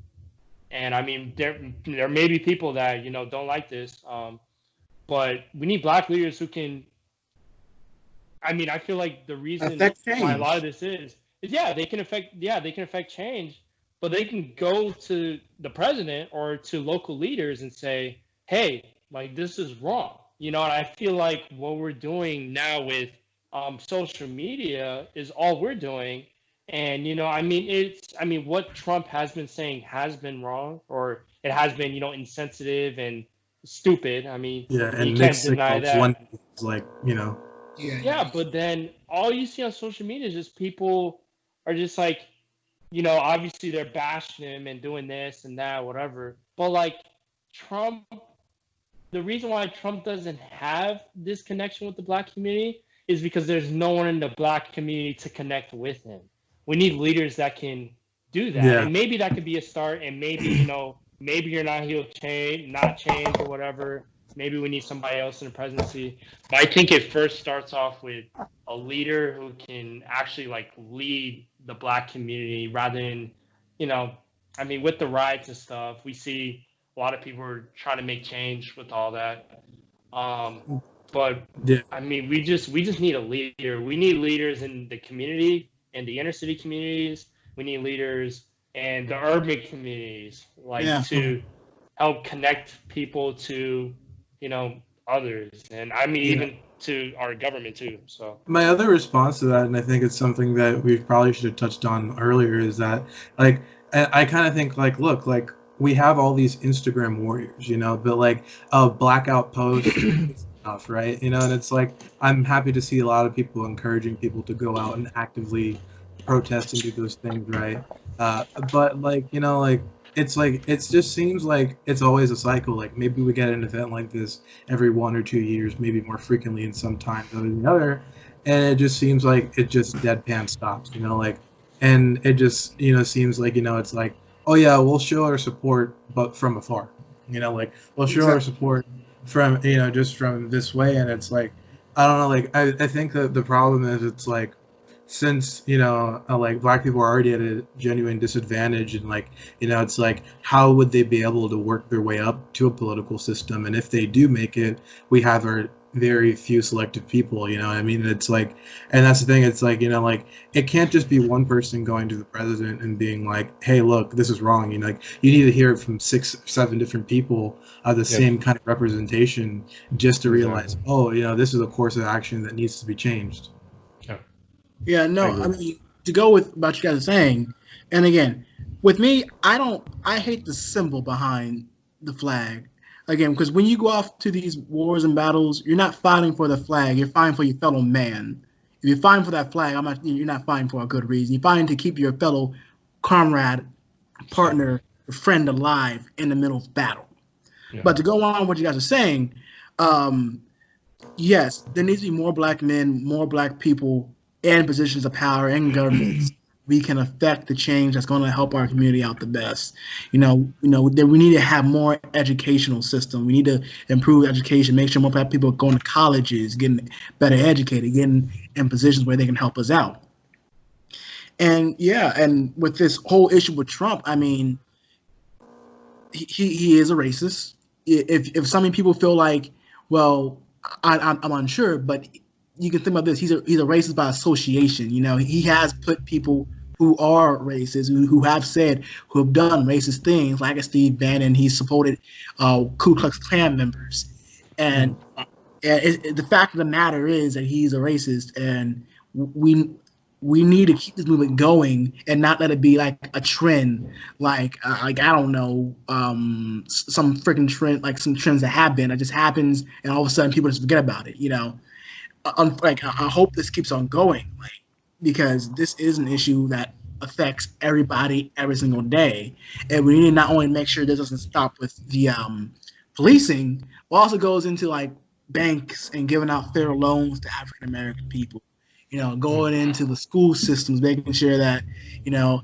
[SPEAKER 3] and I mean, there may be people that, don't like this, but we need black leaders who can I mean, I feel like the reason why a lot of this is they can affect change, but they can go to the president or to local leaders and say, hey, like this is wrong. You know, and I feel like what we're doing now with social media is all we're doing. And, you know, I mean, what Trump has been saying has been wrong, or it has been, you know, insensitive and stupid. I mean,
[SPEAKER 1] Yeah,
[SPEAKER 3] you
[SPEAKER 1] and
[SPEAKER 3] can't
[SPEAKER 1] mixed
[SPEAKER 3] deny
[SPEAKER 1] signals.
[SPEAKER 3] that.
[SPEAKER 1] One is like, you know,
[SPEAKER 3] Yeah, but then all you see on social media is just people are just like, you know, obviously they're bashing him and doing this and that, whatever. But like Trump, the reason why Trump doesn't have this connection with the black community is because there's no one in the black community to connect with him. We need leaders that can do that.
[SPEAKER 1] Yeah.
[SPEAKER 3] And maybe that could be a start. And maybe, you know, maybe you're not, he'll not change or whatever. Maybe we need somebody else in the presidency. But I think it first starts off with a leader who can actually like lead the black community rather than, you know, I mean, with the riots and stuff, we see a lot of people are trying to make change with all that. But
[SPEAKER 1] yeah.
[SPEAKER 3] I mean, we just need a leader. We need leaders in the community, in the inner city communities. We need leaders in the urban communities, like to help connect people to, you know, others, and I mean even to our government too. So
[SPEAKER 1] my other response to that, and I think it's something that we probably should have touched on earlier, is that like I kind of think like, look, like we have all these Instagram warriors, you know, but like a blackout post is enough, right? You know, and it's like I'm happy to see a lot of people encouraging people to go out and actively protest and do those things, right? But like, you know, like it just seems like it's always a cycle. Like maybe we get an event like this every 1 or 2 years, maybe more frequently in some time than the other, and it just seems like it just deadpan stops, you know, like, and it just, you know, seems like, you know, it's like, oh yeah, we'll show our support, but from afar, you know, like we'll show our support from, you know, just from this way, and it's like, I don't know, like I think that the problem is it's like, since, you know, like black people are already at a genuine disadvantage, and like, you know, it's like, how would they be able to work their way up to a political system? And if they do make it, we have our very few selective people, you know what I mean? It's like, and that's the thing, it's like, you know, like it can't just be one person going to the president and being like, hey, look, this is wrong, you know, like you need to hear it from 6 or 7 different people of the same kind of representation just to realize, oh, you know, this is a course of action that needs to be changed.
[SPEAKER 4] Yeah, no, I mean, to go with what you guys are saying, and again, with me, I hate the symbol behind the flag. Again, because when you go off to these wars and battles, you're not fighting for the flag, you're fighting for your fellow man. If you're fighting for that flag, you're not fighting for a good reason. You're fighting to keep your fellow comrade, partner, friend alive in the middle of battle. Yeah. But to go on what you guys are saying, yes, there needs to be more black men, more black people in positions of power in governments. We can affect the change that's going to help our community out the best. You know, that we need to have more educational system. We need to improve education, make sure more black people are going to colleges, getting better educated, getting in positions where they can help us out. And yeah, and with this whole issue with Trump, I mean, he is a racist. If so many people feel like, well, I'm unsure, but you can think about this. He's a racist by association. You know, he has put people who are racist, who have done racist things, like Steve Bannon. He supported Ku Klux Klan members, and the fact of the matter is that he's a racist, and we need to keep this movement going and not let it be like a trend, like I don't know, some freaking trend, like some trends that have been, it just happens, and all of a sudden people just forget about it. You know. Like I hope this keeps on going, like, because this is an issue that affects everybody every single day, and we need to not only make sure this doesn't stop with the policing, but also goes into like banks and giving out fair loans to African American people. You know, going into the school systems, making sure that, you know,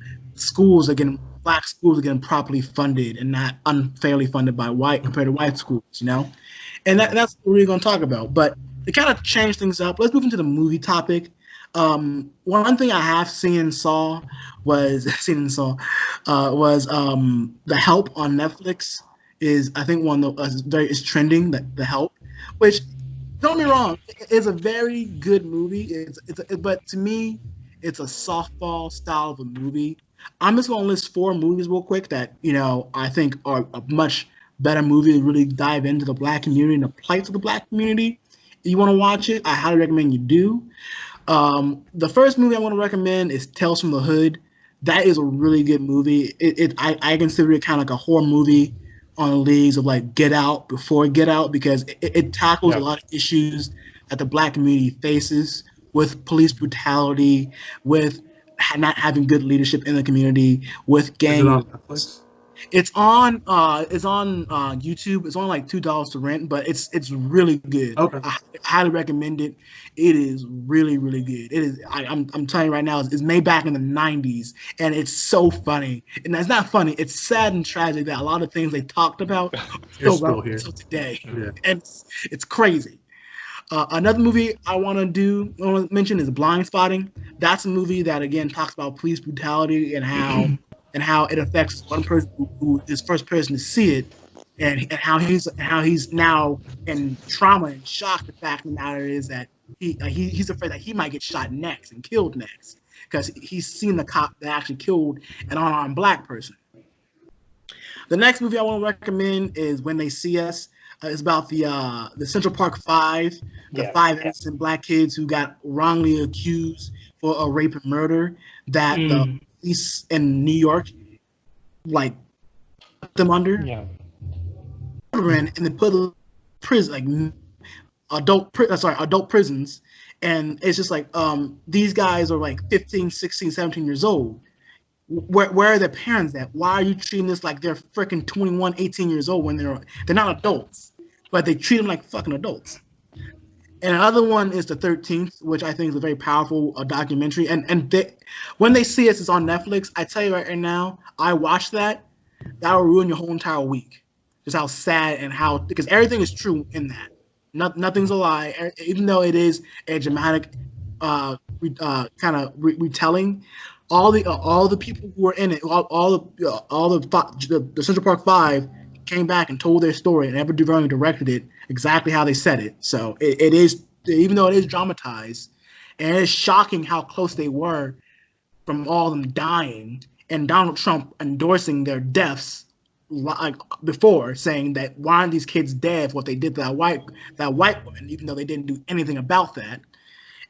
[SPEAKER 4] black schools are getting properly funded and not unfairly funded by white compared to white schools. You know, and that's what we're going to talk about, but. To kind of change things up, let's move into the movie topic. One thing I have seen and saw was The Help on Netflix. Is I think one that is trending. The Help, which Don't get me wrong, it's a very good movie. But to me, it's a softball style of a movie. I'm just gonna list four movies real quick that I think are a much better movie to really dive into the black community and the plights of the black community. If you want to watch it, I highly recommend you do. The first movie I want to recommend is Tales from the Hood. That is a really good movie. I consider it kind of like a horror movie on the leagues of like Get Out before Get Out, because it tackles a lot of issues that the black community faces with police brutality, with not having good leadership in the community, with
[SPEAKER 1] Is it on
[SPEAKER 4] gang.
[SPEAKER 1] Netflix?
[SPEAKER 4] It's on YouTube. It's only like $2 to rent, but it's really good.
[SPEAKER 1] Okay.
[SPEAKER 4] I highly recommend it. It is really really good. It is. I'm telling you right now, it's made back in the '90s, and it's so funny. And it's not funny. It's sad and tragic that a lot of things they talked about are still relevant until today,
[SPEAKER 1] Yeah.
[SPEAKER 4] and it's crazy. Another movie I want to mention is Blind Spotting. That's a movie that again talks about police brutality and how it affects one person who is first person to see it, and how he's now in trauma and shock. The fact of the matter is that he's afraid that he might get shot next and killed next because he's seen the cop that actually killed an unarmed black person. The next movie I want to recommend is When They See Us. It's about the Central Park Five, the five innocent black kids who got wrongly accused for a rape and murder that the police in New York like put them under.
[SPEAKER 3] Yeah.
[SPEAKER 4] And they put them in prison, like adult prisons, and it's just like these guys are like 15, 16, 17 years old. Where are their parents at? Why are you treating this like they're freaking 21, 18 years old when they're not adults, but they treat them like fucking adults? And another one is The 13th, which I think is a very powerful documentary. And When They See Us is on Netflix. I tell you right now, I watched that. That will ruin your whole entire week. Just how sad and because everything is true in that. Nothing's a lie. Even though it is a dramatic kind of retelling, all the people who were in it, all the Central Park Five came back and told their story, and Edward Duvernay directed it exactly how they said it. So it is, even though it is dramatized, and it is shocking how close they were from all of them dying, and Donald Trump endorsing their deaths like before, saying that why aren't these kids dead for what they did to that white woman, even though they didn't do anything about that.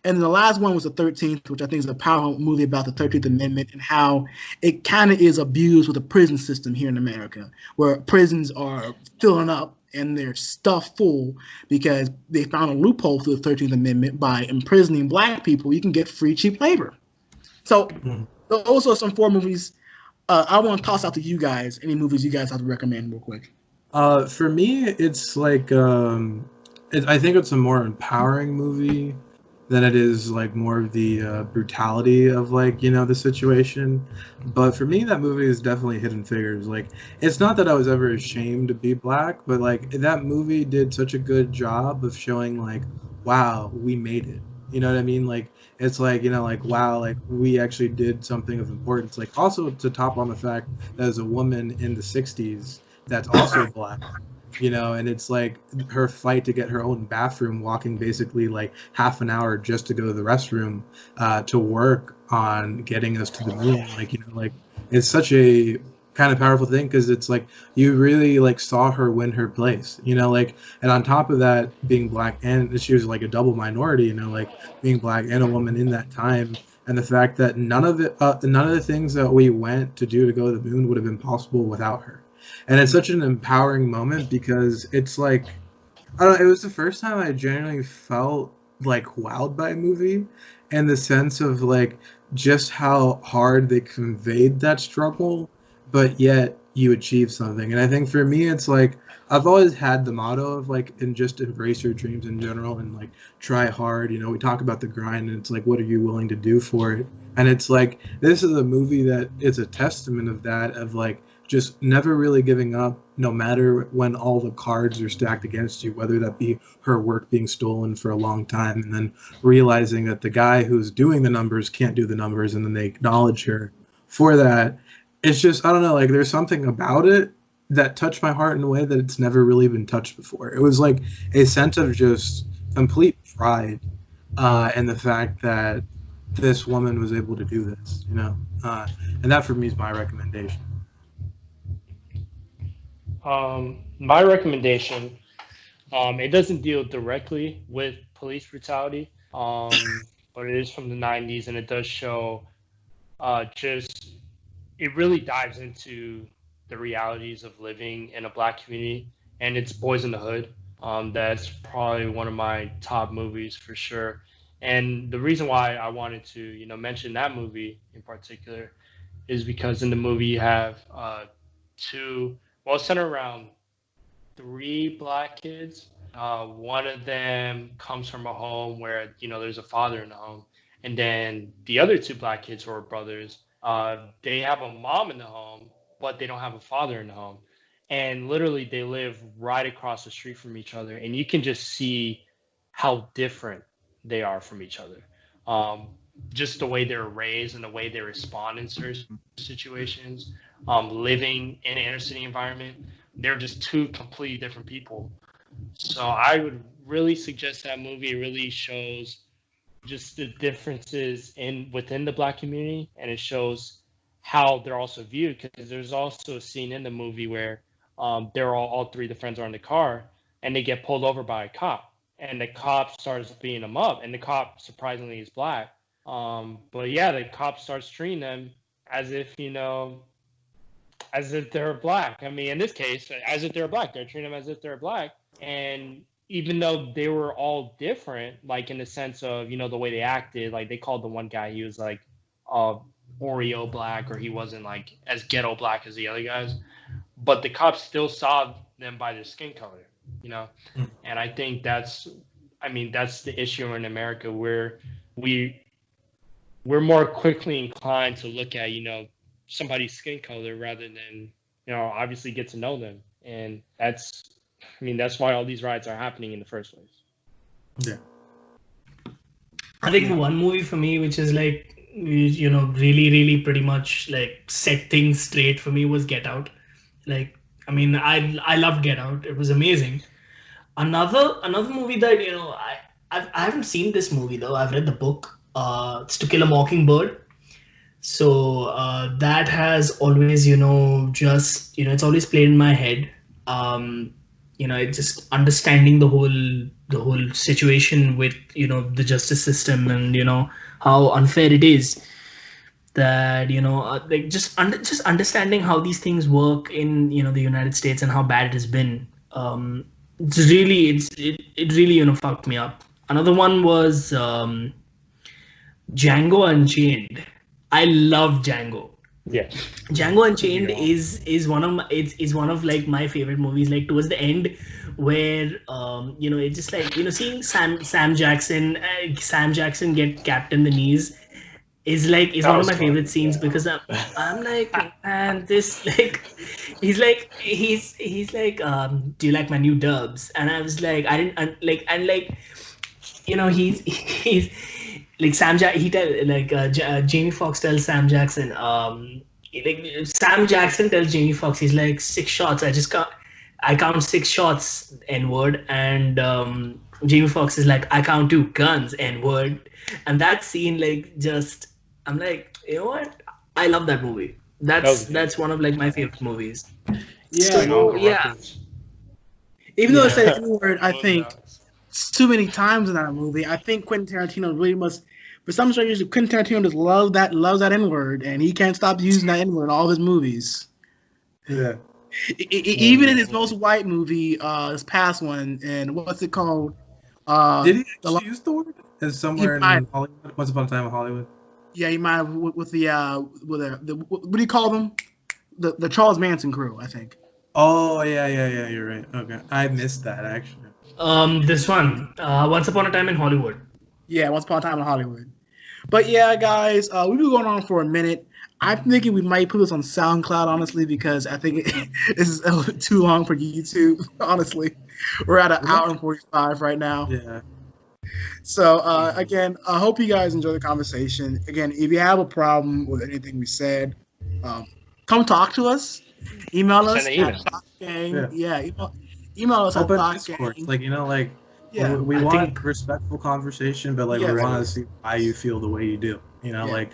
[SPEAKER 4] And then the last one was The 13th, which I think is a powerful movie about the 13th Amendment and how it kind of is abused with the prison system here in America, where prisons are filling up and they're stuffed full because they found a loophole through the 13th Amendment. By imprisoning black people, you can get free, cheap labor. So those are some four movies. I want to toss out to you guys any movies you guys have to recommend real quick.
[SPEAKER 1] For me, it's like I think it's a more empowering movie than it is like more of the brutality of like the situation. But for me, that movie is definitely Hidden Figures. Like, it's not that I was ever ashamed to be black, but like that movie did such a good job of showing like, wow, we made it. You know what I mean? Like, it's like, like, wow, like we actually did something of importance. Like, also to top on the fact that as a woman in the 60s that's also black, and it's like her fight to get her own bathroom, walking basically like half an hour just to go to the restroom, to work on getting us to the moon. Like, like it's such a kind of powerful thing because it's like you really like saw her win her place, like, and on top of that, being black, and she was like a double minority, like being black and a woman in that time. And the fact that none of the things that we went to do to go to the moon would have been possible without her. And it's such an empowering moment because it's like, I don't know, it was the first time I genuinely felt like wowed by a movie, in the sense of like just how hard they conveyed that struggle, but yet you achieve something. And I think for me, it's like, I've always had the motto of like, and just embrace your dreams in general and like try hard. We talk about the grind, and it's like, what are you willing to do for it? And it's like, this is a movie that is a testament of that, of like, just never really giving up, no matter when all the cards are stacked against you, whether that be her work being stolen for a long time, and then realizing that the guy who's doing the numbers can't do the numbers, and then they acknowledge her for that. It's just, I don't know, like there's something about it that touched my heart in a way that it's never really been touched before. It was like a sense of just complete pride in the fact that this woman was able to do this, and that for me is my recommendation.
[SPEAKER 3] My recommendation, it doesn't deal directly with police brutality, but it is from the 90s, and it does show just, it really dives into the realities of living in a black community, and it's Boys in the Hood. That's probably one of my top movies for sure. And the reason why I wanted to, mention that movie in particular is because in the movie you have two, well, it's centered around three black kids. One of them comes from a home where there's a father in the home, and then the other two black kids who are brothers, they have a mom in the home, but they don't have a father in the home, and literally they live right across the street from each other, and you can just see how different they are from each other. Um, just the way they're raised and the way they respond in certain situations, living in an inner city environment, they're just two completely different people. So I would really suggest that movie. It really shows just the differences within the black community, and it shows how they're also viewed. Because there's also a scene in the movie where they're all three of the friends are in the car, and they get pulled over by a cop, and the cop starts beating them up, and the cop surprisingly is black. But yeah, the cop starts treating them as if as if they're black. I mean, in this case, as if they're black. They're treating them as if they're black. And even though they were all different, like in the sense of, the way they acted, like they called the one guy, he was like Oreo black, or he wasn't like as ghetto black as the other guys. But the cops still saw them by their skin color, And I think that's the issue in America, where we're more quickly inclined to look at, somebody's skin color rather than, obviously get to know them. And that's why all these riots are happening in the first place.
[SPEAKER 1] Yeah.
[SPEAKER 2] I think one movie for me, which is like, really, really pretty much like set things straight for me, was Get Out. Like, I loved Get Out. It was amazing. Another movie that, I haven't seen this movie though. I've read the book. It's To Kill a Mockingbird. So that has always, it's always played in my head. It's just understanding the whole situation with, the justice system, and, how unfair it is. That, like just understanding how these things work in, the United States, and how bad it has been. It really, fucked me up. Another one was Django Unchained. I love Django.
[SPEAKER 3] Yeah.
[SPEAKER 2] Django Unchained is one of like my favorite movies. Like towards the end, where it's just like seeing Sam Jackson get capped in the knees is one of my favorite scenes, because I'm like, man, this like he's like do you like my new dubs? And I was like, I didn't like, and like he's like Jamie Foxx tells Sam Jackson, Sam Jackson tells Jamie Foxx, he's like, 6 shots. I count 6 shots, N-word. And Jamie Foxx is like, I count 2 guns, N-word. And that scene, I'm like, you know what? I love that movie. That's one of like my favorite movies.
[SPEAKER 4] Yeah.
[SPEAKER 2] So, yeah.
[SPEAKER 4] Even though I said N-word, I think too many times in that movie. I think Quentin Tarantino really must, for some strange reason, Quentin Tarantino just loves that N-word, and he can't stop using that N-word in all of his movies.
[SPEAKER 1] Yeah.
[SPEAKER 4] Even in his most white movie, his past one, and what's it called?
[SPEAKER 1] Did he actually use the word? As somewhere in Hollywood? Once Upon a Time in Hollywood?
[SPEAKER 4] Yeah, he might have with the what do you call them? The Charles Manson crew, I think.
[SPEAKER 1] Oh, yeah, you're right. Okay. I missed that, actually.
[SPEAKER 2] This one, Once Upon a Time in Hollywood.
[SPEAKER 4] Yeah, Once Upon a Time in Hollywood. But yeah, guys, we've been going on for a minute. I'm thinking we might put this on SoundCloud, honestly, because I think this is too long for YouTube, honestly. We're at an hour and 45 right now.
[SPEAKER 1] Yeah.
[SPEAKER 4] So, again, I hope you guys enjoy the conversation. Again, if you have a problem with anything we said, come talk to us. Email us at TalkGang. Yeah, email us at TalkGang.
[SPEAKER 1] Like,
[SPEAKER 4] Yeah,
[SPEAKER 1] we
[SPEAKER 2] I
[SPEAKER 1] want
[SPEAKER 2] think
[SPEAKER 1] respectful conversation, but like we
[SPEAKER 4] yes,
[SPEAKER 1] want to see why you feel the way you do.
[SPEAKER 4] yeah,
[SPEAKER 1] Like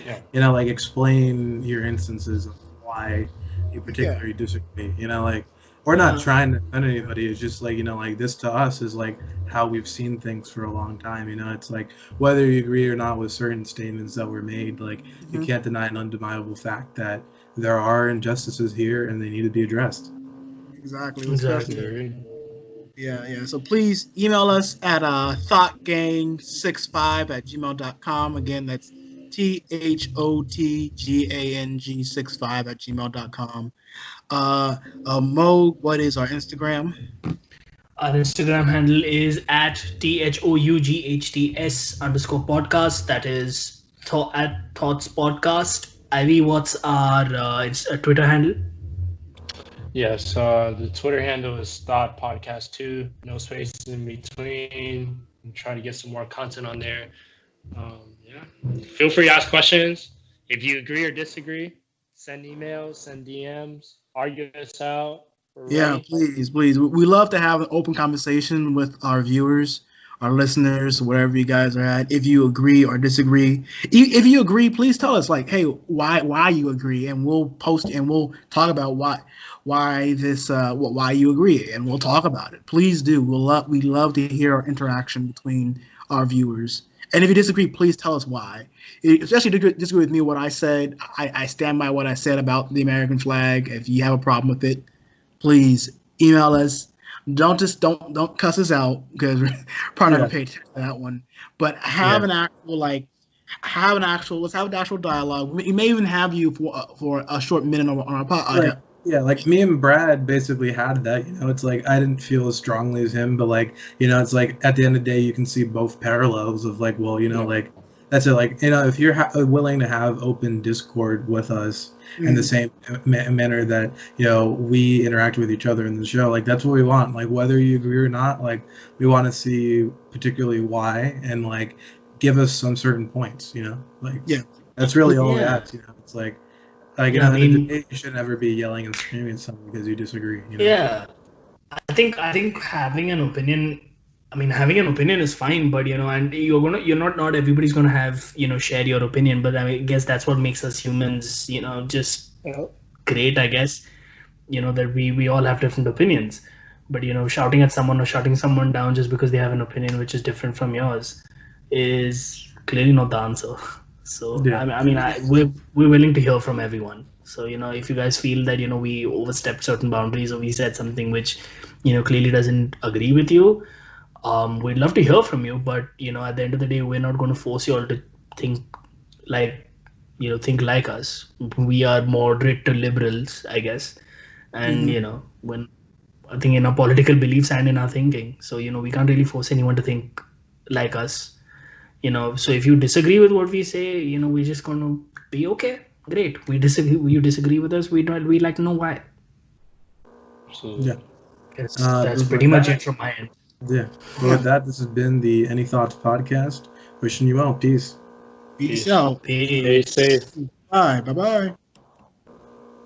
[SPEAKER 1] explain your instances of why you
[SPEAKER 4] yeah,
[SPEAKER 1] particularly disagree. Like we're not
[SPEAKER 2] uh,
[SPEAKER 1] trying to offend anybody. It's just like like this to us is like how we've seen things for a long time. It's like whether you agree or not with certain statements that were made, like you
[SPEAKER 4] mhm,
[SPEAKER 1] can't deny an undeniable fact that there are injustices here and they need to be addressed.
[SPEAKER 4] exactly. Especially,
[SPEAKER 2] exactly.
[SPEAKER 3] Agreed.
[SPEAKER 4] yeah, yeah. So please email us at thoughtgang65@gmail.com. Again, that's THOTGANG65@gmail.com. Uh, Mo, what is our Instagram?
[SPEAKER 2] Our Instagram handle is at THOUGHTS_podcast. That is at Thoughts Podcast. Ivy, what's our Twitter handle?
[SPEAKER 3] Yes, the Twitter handle is Thought Podcast 2, no spaces in between. I'm trying to get some more content on there. Yeah, feel free to ask questions. If you agree or disagree, send emails, send DMs, argue us out. We're
[SPEAKER 4] Yeah,
[SPEAKER 3] ready.
[SPEAKER 4] please, please. We love to have an open conversation with our viewers, our listeners, wherever you guys are at. If you agree or disagree, if you agree, please tell us like, hey, why you agree, and we'll post and we'll talk about why you agree, and we'll talk about it. Please do. We love to hear our interaction between our viewers. And if you disagree, please tell us why. Especially disagree with me what I said. I stand by what I said about the American flag. If you have a problem with it, please email us. Don't cuss us out because we're probably not gonna pay attention to that one. But have
[SPEAKER 1] Yeah.
[SPEAKER 4] an actual let's have an actual dialogue. We may even have you for a short minute on our podcast.
[SPEAKER 1] Yeah, like me and Brad basically had that. It's like I didn't feel as strongly as him, but like, it's like at the end of the day, you can see both parallels of like, well, like that's it. Like, if you're willing to have open discord with us in the same manner that we interact with each other in the show, like that's what we want. Like whether you agree or not, like we want to see particularly why and like give us some certain points. Like
[SPEAKER 4] Yeah.
[SPEAKER 1] that's really all we
[SPEAKER 2] Yeah.
[SPEAKER 1] ask. It's like
[SPEAKER 2] Yeah, I
[SPEAKER 1] in a
[SPEAKER 2] mean,
[SPEAKER 1] debate, you should never be yelling and screaming at someone because you disagree.
[SPEAKER 2] yeah. I think having an opinion. I mean, having an opinion is fine, but and not everybody's gonna have share your opinion. But I guess that's what makes us humans, just great. I guess that we all have different opinions, but shouting at someone or shutting someone down just because they have an opinion which is different from yours is clearly not the answer. So
[SPEAKER 1] Yeah.
[SPEAKER 2] we're willing to hear from everyone. So if you guys feel that we overstepped certain boundaries or we said something which clearly doesn't agree with you, we'd love to hear from you. But at the end of the day, we're not going to force you all to think like think like us. We are moderate to liberals, I guess, and when I think in our political beliefs and in our thinking. So we can't really force anyone to think like us. So if you disagree with what we say, we're just gonna be okay. Great. We disagree. You disagree with us. We like to know why.
[SPEAKER 3] Absolutely.
[SPEAKER 1] Yeah.
[SPEAKER 2] That's
[SPEAKER 1] But
[SPEAKER 2] pretty
[SPEAKER 1] with
[SPEAKER 2] much
[SPEAKER 1] that-
[SPEAKER 2] it from my end.
[SPEAKER 1] Yeah. But with that, this has been the Any Thoughts podcast. Wishing you well. Peace.
[SPEAKER 4] Peace out.
[SPEAKER 3] Stay safe.
[SPEAKER 4] Bye. Bye.